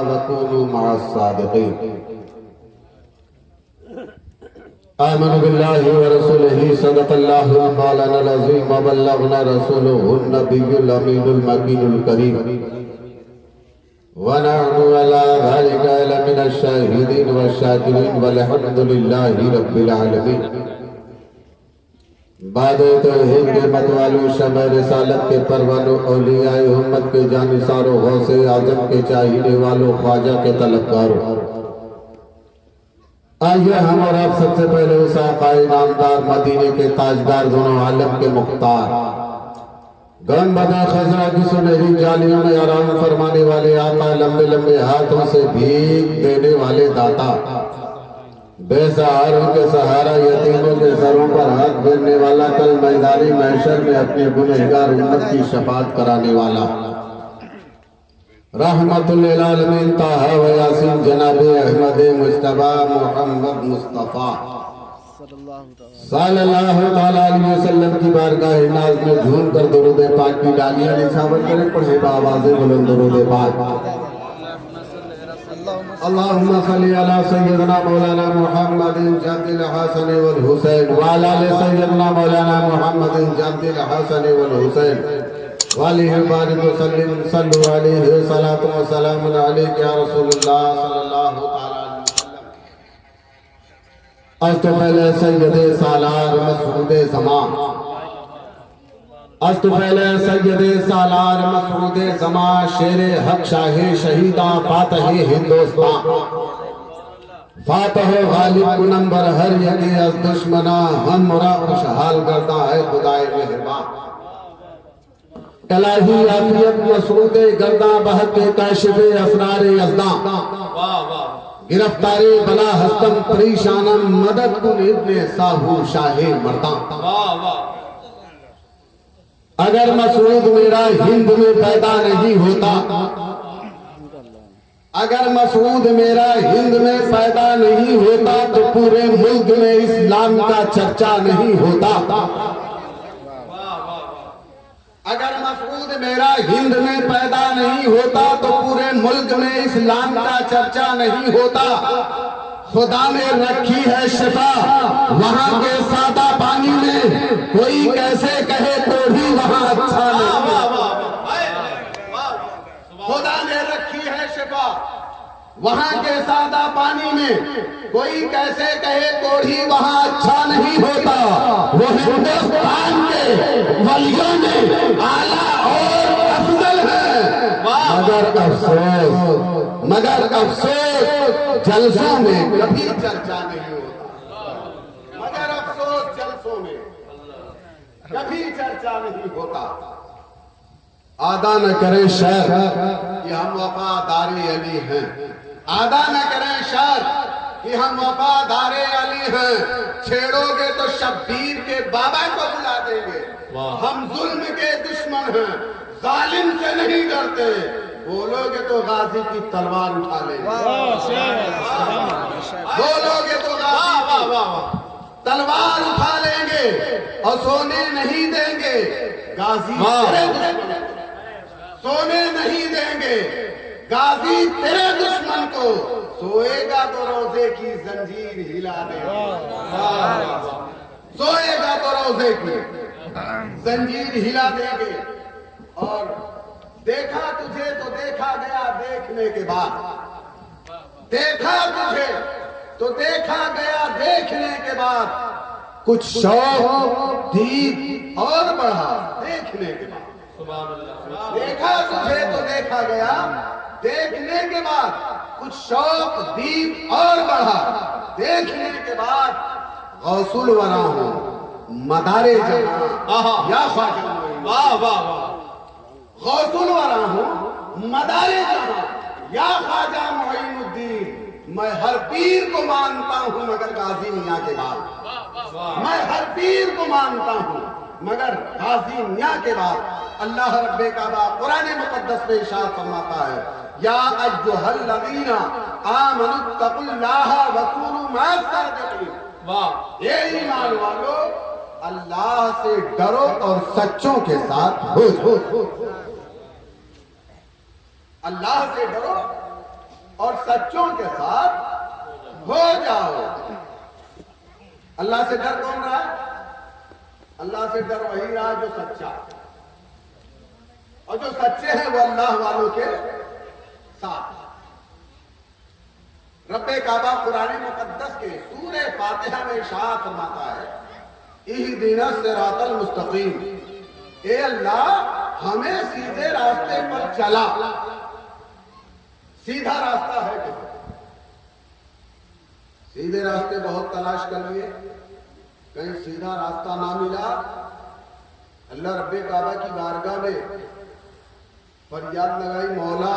وكونوا مع الصادقين آمن بالله ورسوله صدق الله مولانا العظيم وبلغنا رسوله النبي الأمين المكين الكريم ونحن على ذلك لمن الشاهدين والشاكرين والحمد لله رب العالمين بعد توحید کے متوالو شمع رسالت کے پروانو اولیاء امت کے جانثارو غوث اعظم کے چاہینے والو خواجہ کے طلبگارو آئیے ہم اور آپ سب سے پہلے اس آقا نامدار مدینے کے تاجدار دونوں عالم کے مختار گن بدا خزرہ کی سنہری جالیوں میں آرام فرمانے والے آقا لمبے لمبے ہاتھوں سے بھیگ دینے والے داتا بے سہاروں کے سہارا یتیموں کے سروں پر ہاتھ پھیرنے والا کل میدان محشر میں اپنے گنہگار امت کی شفاعت کرانے والا رحمت للعالمین طٰہٰ و یاسین جناب احمد مجتبیٰ محمد مصطفیٰ صلی اللہ علیہ وسلم کی بارگاہ ناز میں جھوم کر درود پاک کی ڈالیاں نچھاور کریں پڑھے بآواز بلند درود پاک اللہم صلی علی سیدنا مولانا محمد جد الحسن والحسین وعلی آل سیدنا مولانا محمد جد الحسن والحسین وعلیہ بارک وسلم صلو علیہ صلاة و سلام علیک یا رسول اللہ صلی اللہ علیہ وسلم استفیل سید سالار مسعود زمان استفیل سید سالار مسعود زمان شیر حق شاہ شہیدہ فاتح ہندوستان فاتح غالب کو نمبر ہر یکی از دشمنا ہم مرا خوشحال کرتا ہے خدای مہربان الہی عافیت مسعود گرداں بہت کاشف اسرار یزداں گرفتار بلا ہستم پریشانم مدد کن ابن صاحو شاہ مرداں اگر مسعود میرا ہند میں پیدا نہیں ہوتا اگر مسعود میرا ہند میں پیدا نہیں ہوتا تو پورے ملک میں اسلام کا چرچا نہیں ہوتا اگر مسعود میرا ہند میں پیدا نہیں ہوتا تو پورے ملک میں اسلام کا چرچا نہیں ہوتا خدا نے رکھی ہے شفا وہاں کے سادہ پانی میں کوئی کیسے کہے تو بھی وہاں اچھا نہیں خدا نے رکھی ہے شفا وہاں کے سادہ پانی میں کوئی کیسے کہے تو بھی وہاں اچھا نہیں ہوتا وہ ہندوستان کے ولیوں میں اعلیٰ اور افضل ہے مگر افسوس جلسوں میں کبھی چرچا نہیں ہوتا مگر افسوس جلسوں میں کبھی چرچا نہیں ہوتا آدھا نہ کریں شہر کہ ہم وفادار علی ہیں آدھا نہ کریں شہر کہ ہم وفادار علی ہیں چھیڑو گے تو شبیر کے بابا کو بلا دیں گے ہم ظلم کے دشمن ہیں ظالم سے نہیں ڈرتے بولو گے تو غازی کی تلوار اٹھا لیں گے بولو گے تو غازی کی تلوار اٹھا لیں گے اور سونے نہیں دیں گے غازی سونے نہیں دیں گے غازی تیرے دشمن کو سوئے گا تو روزے کی زنجیر ہلا دے گا سوئے گا تو روزے کی زنجیر ہلا دیں گے اور دیکھا تجھے تو دیکھا گیا دیکھنے کے بعد دیکھا تجھے تو دیکھا گیا دیکھنے کے بعد کچھ شوق دید اور بڑھا دیکھنے کے بعد دیکھا تجھے تو دیکھا گیا دیکھنے کے بعد کچھ شوق دید اور بڑھا دیکھنے کے بعد غوث الورا ہوں مدار جہاں یا خواجہ غوث الورا ہوں مدار جہاں یا خواجہ معین الدین میں ہر پیر کو مانتا ہوں مگر غازی میاں کے بعد میں ہر پیر کو مانتا ہوں مگر غازی میاں کے بعد اللہ رب کعبہ قرآن مقدس میں ارشاد فرماتا ہے یا ایھا الذین آمنوا اتقوا اللہ وکونوا مع الصادقین اے ایمان والو اللہ سے ڈرو اور سچوں کے ساتھ ہو جاؤ اللہ سے ڈرو اور سچوں کے ساتھ ہو جاؤ۔ اللہ سے ڈر کون رہا ہے؟ اللہ سے ڈر وہی رہا جو سچا، اور جو سچے ہیں وہ اللہ والوں کے ساتھ۔ رب کعبہ قرآن مقدس کے سورہ فاتحہ میں ارشاد فرماتا ہے اہدنا الصراط المستقیم، اے اللہ ہمیں سیدھے راستے پر چلا۔ سیدھا راستہ ہے کہ سیدھے راستے بہت تلاش کر لیے، کہیں سیدھا راستہ نہ ملا، اللہ رب کعبہ کی بارگاہ میں فریاد لگائی، مولا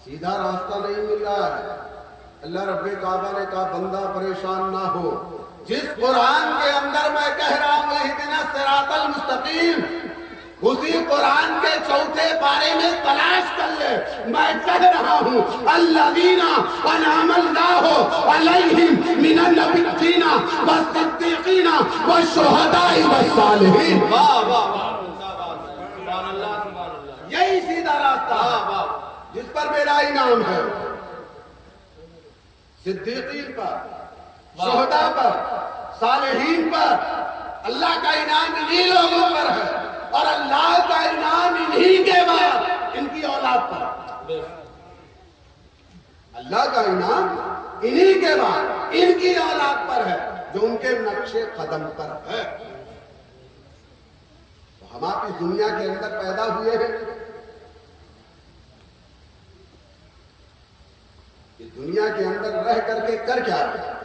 سیدھا راستہ نہیں مل رہا ہے۔ اللہ رب کعبہ نے کہا بندہ پریشان نہ ہو، جس قرآن کے اندر میں کہہ رہا ہوں اہدنا الصراط المستقیم، اسی قرآن کے چوتھے پارے میں تلاش کر لے۔ میں کہہ رہا ہوں الذین انعم اللہ علیہم من النبیین والصدیقین والشہداء والصالحین۔ یہی سیدھا راستہ جس پر میرا انعام ہے، صدیقین پر، شہداء پر، صالحین پر۔ اللہ کا انعام انہی لوگوں پر ہے، اور اللہ کا انعام انہی کے بعد ان کی اولاد پر۔ اللہ کا انعام انہی کے بعد ان کی اولاد پر ہے جو ان کے نقش قدم پر ہے۔ تو ہم آپ اس دنیا کے اندر پیدا ہوئے ہیں، اس دنیا کے اندر رہ کر کے کر کیا رہے ہیں؟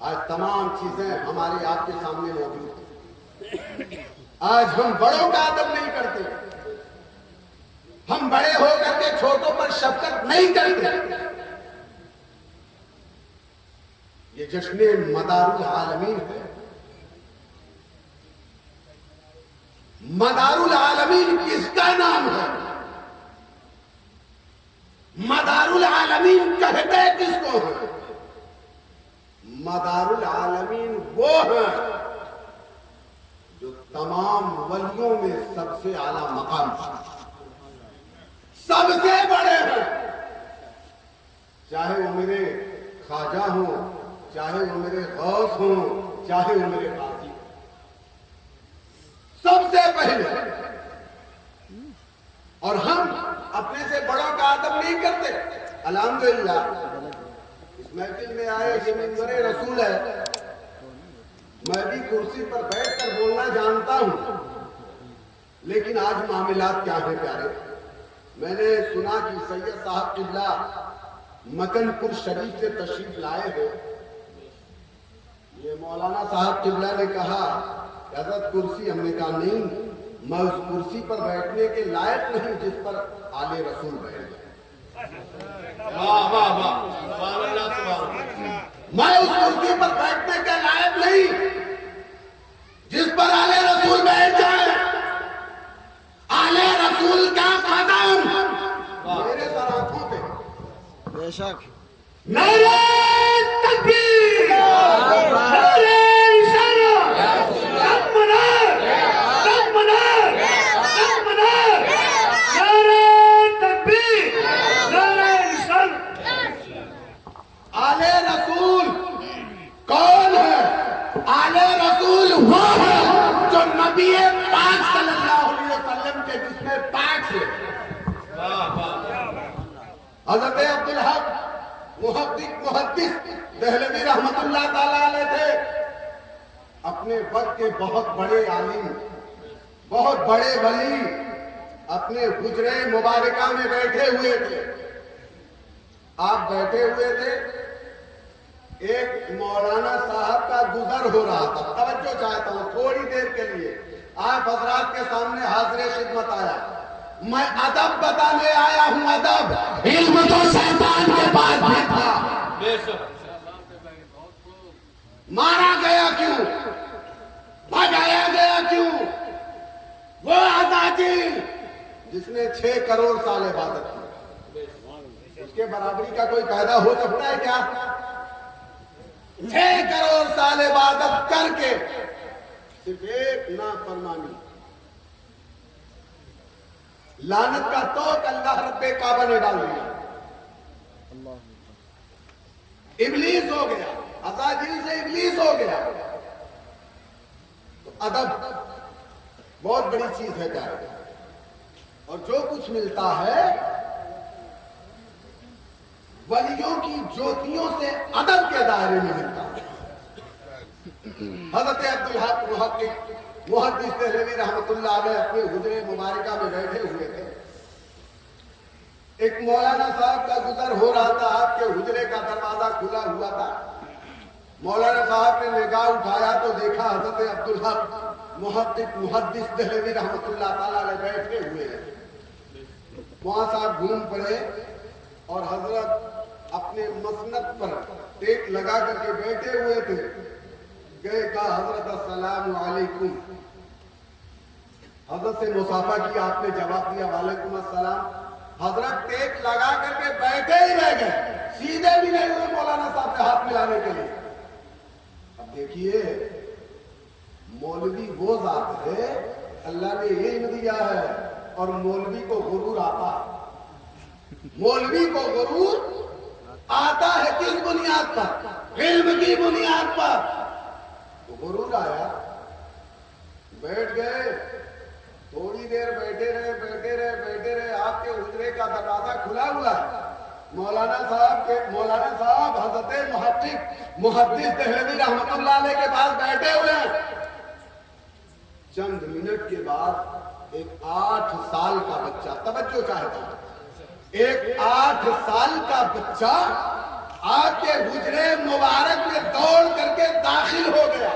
آج تمام چیزیں ہماری آپ کے سامنے موجود ہیں۔ آج ہم بڑوں کا ادب نہیں کرتے، ہم بڑے ہو کر کے چھوٹوں پر شفقت نہیں کرتے۔ یہ جشن مدار العالمین ہے۔ مدار العالمین کس کا نام ہے؟ مدار العالمین کہتے کس کو ہے؟ مدار العالمین وہ ہے جو تمام ولیوں میں سب سے اعلیٰ مقام، سب سے بڑے ہیں، چاہے وہ میرے خواجہ ہوں، چاہے وہ میرے غوث ہوں، چاہے وہ میرے قاضی، سب سے پہلے۔ اور ہم اپنے سے بڑوں کا ادب نہیں کرتے۔ الحمدللہ اس محفل میں آئے یہ منبر رسول ہے، میں بھی کرسی پر بیٹھ کر بولنا جانتا ہوں، لیکن آج معاملات کیا ہیں پیارے؟ میں نے سنا کہ سید صاحب قبلہ مکن پور شریف سے تشریف لائے ہیں۔ یہ مولانا صاحب قبلہ نے کہا حضرت کرسی، ہم نے کہا نہیں، میں اس کرسی پر بیٹھنے کے لائق نہیں جس پر آل رسول بیٹھ گئے۔ واہ واہ واہ، سبحان اللہ سبحان اللہ۔ میں اس کرسی پر بیٹھنے کے لائق نہیں جس پر آل رسول بیٹھ جائے۔ آل رسول کا قدم میرے سر آنکھوں پہ۔ بے شک۔ نعرہ تکبیر، نعرہ آل رسول کون ہے؟ آل رسول وہ ہے جو نبی پاک صلی اللہ علیہ وسلم کے جسم پاک سے۔ حضرت عبدالحق محدث دہلوی رحمت اللہ تعالیٰ علیہ تھے، اپنے وقت کے بہت بڑے عالم، بہت بڑے ولی، اپنے حجرے مبارکہ میں بیٹھے ہوئے تھے۔ آپ بیٹھے ہوئے تھے، ایک مولانا صاحب کا گزر ہو رہا تھا۔ توجہ چاہتا ہوں تھوڑی دیر کے لیے، آپ حضرات کے سامنے حاضر خدمت آیا، میں ادب بتانے آیا ہوں۔ ادب، علم تو شیطان کے پاس بھی تھا۔ مارا گیا کیوں؟ بھگایا گیا کیوں؟ وہ عزازیل جس نے 6 کروڑ سال عبادت کی، اس کے برابری کا کوئی پیدا ہو سکتا ہے کیا؟ 6 کروڑ سال عبادت کر کے صرف ایک نافرمانی، لعنت کا توق اللہ رب کعبہ نے ڈال دیا۔ ہو گیا. تو ادب بہت بڑی چیز ہے جائے. اور جو کچھ ملتا ہے ولیوں کی جوتیوں سے ادب کے دائرے میں ملتا ہے. حضرت عبدالحق محدث دہلوی رحمت اللہ علیہ اپنے حجرے مبارکہ میں بیٹھے ہوئے تھے. ایک مولانا صاحب کا گزر ہو رہا تھا. آپ کے حجرے کا دروازہ کھلا ہوا تھا. مولانا صاحب نے نگاہ اٹھایا تو دیکھا حضرت عبدالحق محدث دہلوی رحمت اللہ تعالیٰ علیہ بیٹھے ہوئے ہیں. وہاں صاحب گھوم پڑے اور حضرت اپنے مسند پر ٹیک لگا کر کے بیٹھے ہوئے تھے. گئے کہا حضرت السلام علیکم. حضرت سے مصافحہ کیا. آپ نے جواب دیا وعلیکم السلام. حضرت ٹیک لگا کر کے بیٹھے ہی رہ گئے. سیدھے بھی نہیں ہوئے مولانا صاحب سے ہاتھ ملانے کے لیے. اب دیکھیے مولوی وہ ذات ہے اللہ نے علم دیا ہے اور مولوی کو غرور آتا. مولوی کو غرور آتا ہے کس بنیاد پر؟ علم کی بنیاد پر. غرور آیا, بیٹھ گئے. تھوڑی دیر بیٹھے رہے. آپ کے حجرے کا دروازہ کھلا ہوا ہے. مولانا صاحب حضرت محدث دہلوی رحمت اللہ علیہ کے پاس بیٹھے ہوئے ہیں. چند منٹ کے بعد ایک 8 سال کا بچہ, توجہ چاہتا ہے, ایک 8 سال کا بچہ آپ کے حجرے مبارک میں دوڑ کر کے داخل ہو گیا.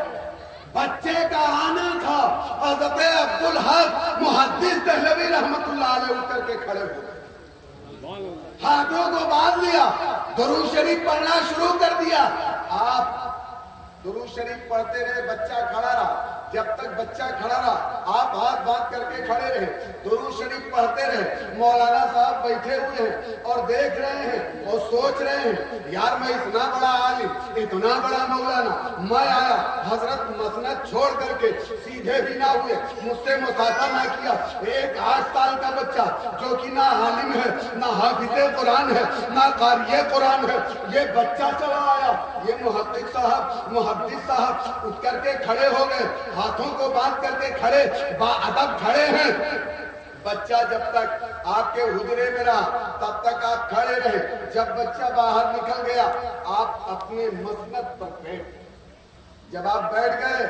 بچے کا آنا تھا. حضرت عبدالحق محدث دہلوی رحمت اللہ علیہ اٹھ کر کے کھڑے ہو گئے. ہاتھوں کو باندھ لیا, درود شریف پڑھنا شروع کر دیا. آپ درود شریف پڑھتے رہے, بچہ کھڑا رہا. جب تک بچہ کھڑا رہا آپ ہاتھ باندھ کر کے کھڑے رہے, درود شریف پڑھتے رہے. مولانا صاحب بیٹھے ہوئے ہیں اور دیکھ رہے ہیں اور سوچ رہے ہیں یار میں اتنا بڑا عالم, اتنا بڑا مولانا, میں آیا حضرت مسند چھوڑ کر کے سیدھے بھی نہ ہوئے, مجھ سے مصافحہ نہ کیا. ایک 8 سال کا بچہ جو کہ نہ عالم ہے, نہ حافظ قرآن ہے, نہ قاری قرآن ہے, یہ بچہ چلا آیا. یہ محدث صاحب اٹھ کر کے کھڑے ہو گئے, ہاتھوں کو باندھ کر کے کھڑے, باادب کھڑے ہیں. بچہ جب تک آپ کے حجرے میں رہا تب تک آپ کھڑے رہے. جب بچہ باہر نکل گیا آپ اپنے مسند پر بیٹھ. جب آپ بیٹھ گئے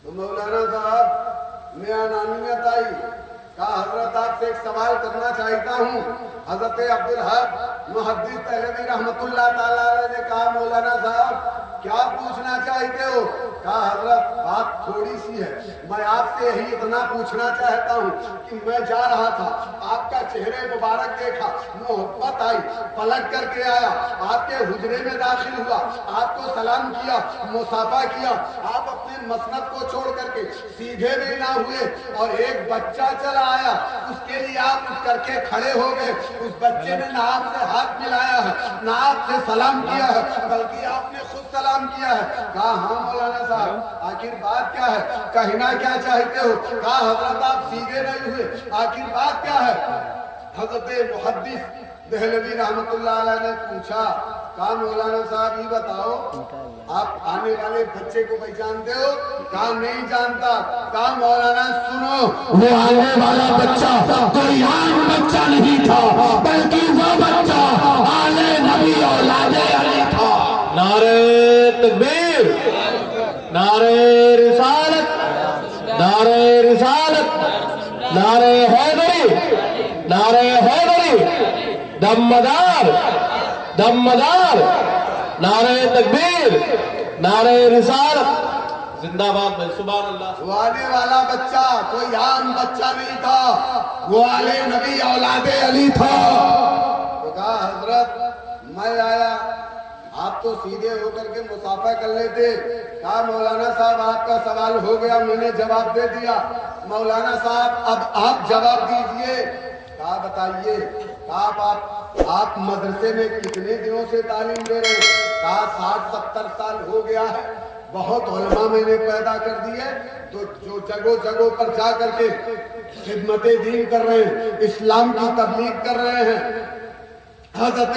تو مولانا صاحب میں انانیت آئی. کہا حضرت آپ سے ایک سوال کرنا چاہتا ہوں. حضرت عبدالحق محدث دہلوی رحمت اللہ تعالیٰ نے کہا مولانا صاحب کیا پوچھنا چاہتے ہو؟ کہا حضرت بات تھوڑی سی ہے, میں آپ سے یہی اتنا پوچھنا چاہتا ہوں کہ میں جا رہا تھا, آپ کا چہرے مبارک دیکھا, محبت آئی, پلٹ کر کے آیا, آپ کے حجرے میں داخل ہوا, آپ کو سلام کیا, مصافحہ کیا. آپ اپنے مسند کو چھوڑ کر کے سیدھے بھی نہ ہوئے اور ایک بچہ چلا آیا, اس کے لیے آپ اٹھ کر کے کھڑے ہو گئے. اس بچے نے نہ آپ سے ہاتھ ملایا ہے, نہ آپ سے سلام کیا ہے, بلکہ آپ نے خود سلام کیا ہے. کہا ہاں مولانا صاحب آخر بات کیا ہے, کہنا کیا چاہتے ہو؟ کہا حضرت آپ سیدھے نہیں ہوئے, آخر بات کیا ہے؟ حضرت محدث دہلوی رحمت اللہ علیہ نے پوچھا. کہا مولانا صاحب یہ بتاؤ آپ آنے والے بچے کو پہچانتے ہو؟ کہا نہیں جانتا. کہا مولانا سنو, وہ آنے والا بچہ کوئی عام بچہ نہیں تھا, بلکہ وہ بچہ آل نبی اولاد علی تھا. نعرہ تکبیر, نعرہ رسالت, نعرہ رسالت, نعرہ حیدری, نعرہ حیدری, دمدار, دمدار, نعرہ تکبیر, نعرہ رسالت. زندہ باد بھائی, سبحان اللہ. وہ آنے والا بچہ کوئی عام بچہ نہیں تھا, وہ آل نبی اولاد علی تھا. تو کہا حضرت میں آیا, آپ تو سیدھے ہو کر کے مصافحہ کر لیتے. کہا مولانا صاحب آپ کا سوال ہو گیا, میں نے جواب دے دیا. مولانا صاحب اب آپ جواب دیجئے. کہا بتائیے. کہا آپ مدرسے میں کتنے دنوں سے تعلیم دے رہے ہیں؟ کہا 60-70 سال ہو گیا ہے. بہت علماء میں نے پیدا کر دی ہے تو جو جگہوں پر جا کر کے خدمت دین کر رہے ہیں, اسلام کی تبلیغ کر رہے ہیں. حضرت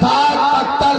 60-70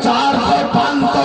400, 500,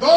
2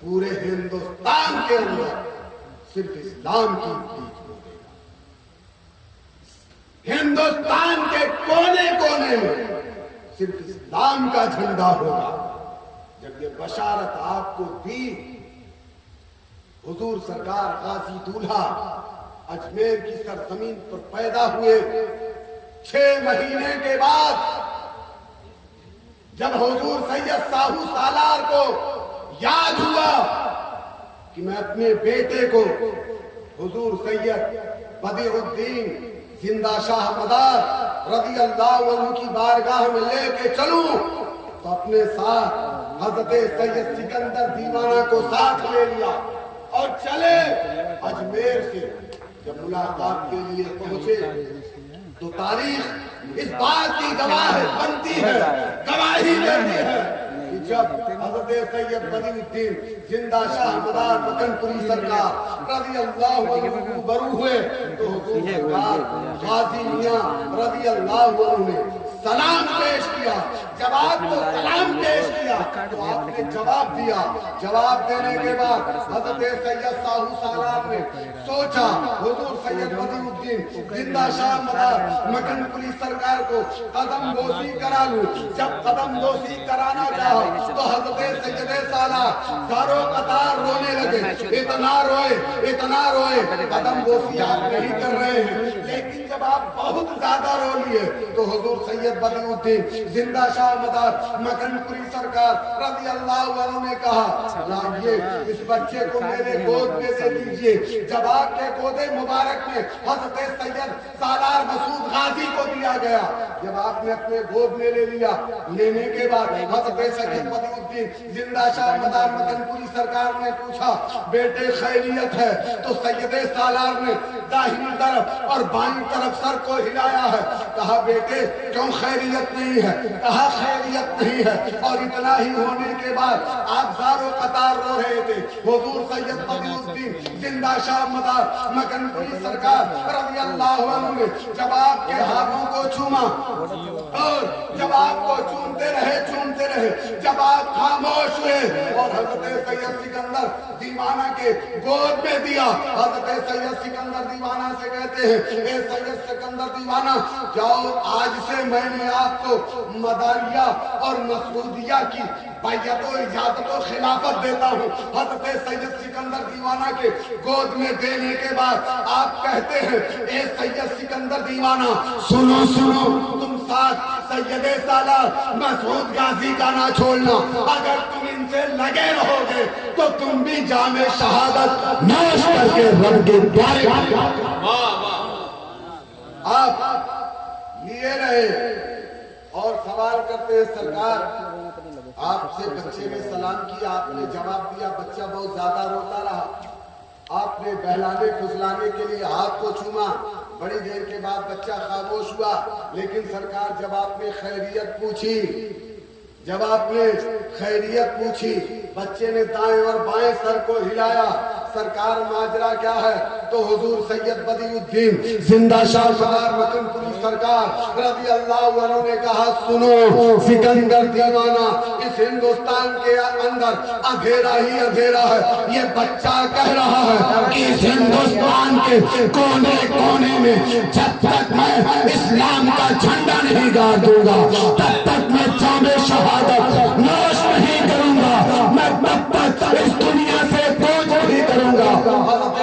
پورے ہندوستان کے اندر صرف اسلام کی پیچ ہو گئی. ہندوستان کے کونے کونے میں صرف اسلام کا جھنڈا ہوگا. جب یہ بشارت آپ کو دی، حضور سرکار غازی دولہا اجمیر کی سرزمین پر پیدا ہوئے. 6 مہینے کے بعد جب حضور سید ساہو سالار کو یاد ہوا کہ میں اپنے بیٹے کو حضور سید بدیع الدین زندہ شاہ مدار رضی اللہ عنہ کی بارگاہ میں لے کے چلوں، تو اپنے ساتھ حضرت سید سکندر دیوانہ کو ساتھ لے لیا اور چلے. اجمیر سے جب ملاقات کے لیے پہنچے تو تاریخ اس بات کی گواہ بنتی ہے، گواہی دیتی ہے کہ جب حضرت سید بدیع الدین زندہ شاہ مدار مکن پوری سرکار رضی اللہ عنہ روبرو ہوئے تو حضور سرکار غازی میاں رضی اللہ عنہ نے سلام پیش کیا. جب آپ کو سلام پیش کیا تو آپ نے جواب دیا. جواب دینے کے بعد حضرت سید ساہو سالار نے سوچا حضور سید بدیع الدین زندہ شاہ مدار مکن پوری سرکار کو قدم بوسی کرا لوں. جب قدم بوسی کرانا چاہا تو حضرت سید سالار زارو قطار رونے لگے. اتنا روئے قدم بوسی آپ نہیں کر رہے ہیں، لیکن جب آپ بہت زیادہ رو لیے تو حضور سید بدیع الدین زندہ شاہ مدار مکن پوری سرکار رضی اللہ عنہ نے کہا لائیے اس بچے کو میرے گود میں سے دیجئے. جب آپ کے گود مبارک میں حضرت سید سالار مسعود غازی کو دیا گیا. جب آپ نے اپنے گود میں لے لیا، لینے کے بعد حضرت سید بدیع الدین زندہ شاہ مدار مکن پوری سرکار نے پوچھا بیٹے خیریت ہے؟ تو سید سالار نے داہنی طرف اور بائیں طرف سر کو ہلایا ہے. کہا بیٹے کیوں خیریت نہیں ہے؟ کہا خیریت نہیں ہے. اور اتنا ہی ہونے کے بعد آپ زارو قطار رو رہے تھے. حضور سید بدیع الدین زندہ شاہ مدار مکن پوری سرکار رضی اللہ عنہ نے جب آپ کے ہاتھوں کو چوما اور جب آپ کو چومتے رہے جب آپ خاموش ہوئے اور حضرت سید سکندر دیوانہ کے گود میں دیا. حضرت سید سکندر دیوانہ سے کہتے ہیں اے سید سکندر دیوانہ جاؤ، آج سے میں نے آپ کو مداریہ اور مسعودیہ کی بیعت و اجازت و خلافت دیتا ہوں. حضرت سید سکندر دیوانہ کے گود میں دینے کے بعد آپ کہتے ہیں اے سید سکندر دیوانہ سنو تم ساتھ سید سالار مسعود غازی کا نہ چھوڑنا. اگر تم ان سے لگے رہو گے تو تم بھی جام شہادت نوش کر کے رب کے دوارے آپ لیے رہے اور سوال کرتے ہیں سرکار آپ سے بچے نے سلام کیا، آپ نے جواب دیا، بچہ بہت زیادہ روتا رہا. آپ نے بہلانے پھسلانے کے لیے ہاتھ کو چوما. بڑی دیر کے بعد بچہ خاموش ہوا. لیکن سرکار جب آپ نے خیریت پوچھی بچے نے دائیں اور بائیں سر کو ہلایا. سرکار ماجرا کیا ہے؟ تو حضور سید بدیع الدین زندہ شاہ مدار مکن پوری سرکار رضی اللہ عنہ نے کہا سنو سکندر دیوانہ، اس ہندوستان کے اندر اندھیرا ہی اندھیرا ہے. یہ بچہ کہہ رہا ہے کہ اس ہندوستان کے کونے کونے میں جب تک میں اسلام کا جھنڈا نہیں گاڑ دوں گا تب تک میں جام شہادت نوش نہیں کروں گا، میں تب تک اس دنیا سے کوچ نہیں کروں گا. حضرت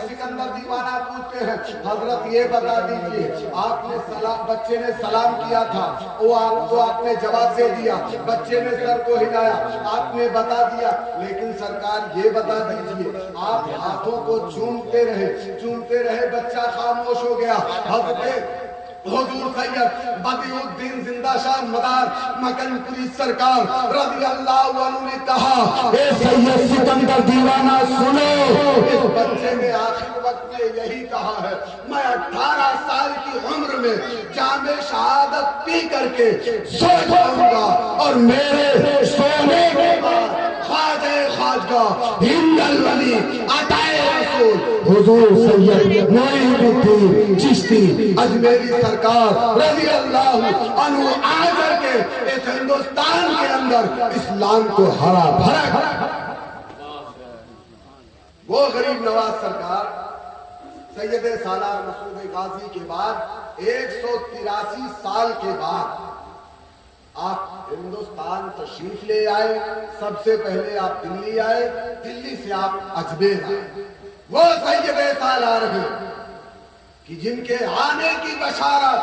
سکندر دیوانہ پوچھتے ہیں حضرت یہ بتا دیجئے آپ نے بچے نے سلام کیا تھا، وہ آپ نے جواب دے دیا، بچے نے سر کو ہلایا، آپ نے بتا دیا، لیکن سرکار یہ بتا دیجئے آپ ہاتھوں کو چومتے رہے بچہ خاموش ہو گیا. حضور سید بدیع الدین زندہ شاہ مدار مکن پوری سرکار رضی اللہ عنہ نے کہا اے سید سکندر دیوانہ سنو. اس بچے نے آخر وقت میں یہی کہا ہے میں 18 سال کی عمر میں جام شہادت پی کر کے سو جاؤں گا اور میرے سونے کے بعد خواجہ ہند الولی عطائے رسول حضور سید معین الدین چشتی اجمیری سرکار رضی اللہ عنہ آ کر کے اس ہندوستان کے اندر اسلام کو ہرا بھرا وہ غریب نواز سرکار سید سالار مسعود غازی کے بعد 183 سال کے بعد آپ ہندوستان تشریف لے آئے. سب سے پہلے آپ دلی آئے, دلی سے آپ اجمیر آئے. وہ سید سالار ہیں کہ جن کے آنے کی بشارت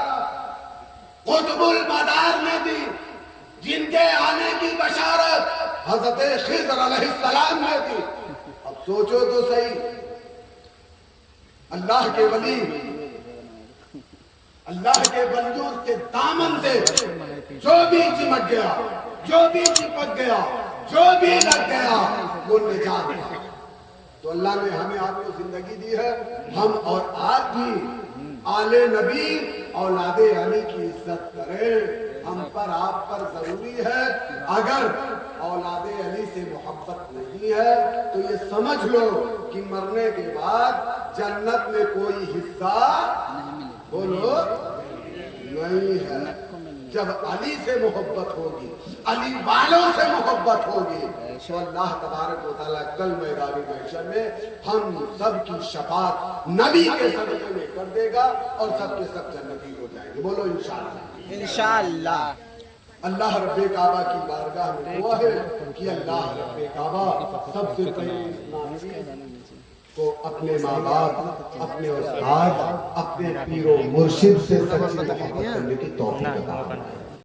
قطب المدار نے دی, جن کے آنے کی بشارت حضرت خضر علیہ السلام نے دی. اب سوچو تو صحیح, اللہ کے ولی, اللہ کے ولیوں کے دامن سے جو بھی چمٹ گیا, جو بھی چپک گیا, جو بھی لگ گیا, وہ نجات ہے. تو اللہ نے ہمیں آپ کو زندگی دی ہے, ہم اور آپ بھی آل نبی اولاد علی کی عزت کریں. ہم پر آپ پر ضروری ہے. اگر اولاد علی سے محبت نہیں ہے تو یہ سمجھ لو کہ مرنے کے بعد جنت میں کوئی حصہ بولو نہیں ہے. جب علی سے محبت ہوگی, علی والوں سے محبت ہوگی, تو اللہ تبارک و تعالیٰ کل میدان محشر میں ہم سب کی شفاعت نبی کے صدقے میں کر دے گا اور سب کے سب جنتی ہو جائیں گے. بولو انشاءاللہ. انشاءاللہ. اللہ رب کعبہ کی بارگاہ میں دعا ہے کہ اللہ رب کعبہ سب سے پہلے کو اپنے ماں باپ, اپنے استاد, اپنے پیر و مرشد سے سچی محبت کرنے کی توفیق عطا فرمائے.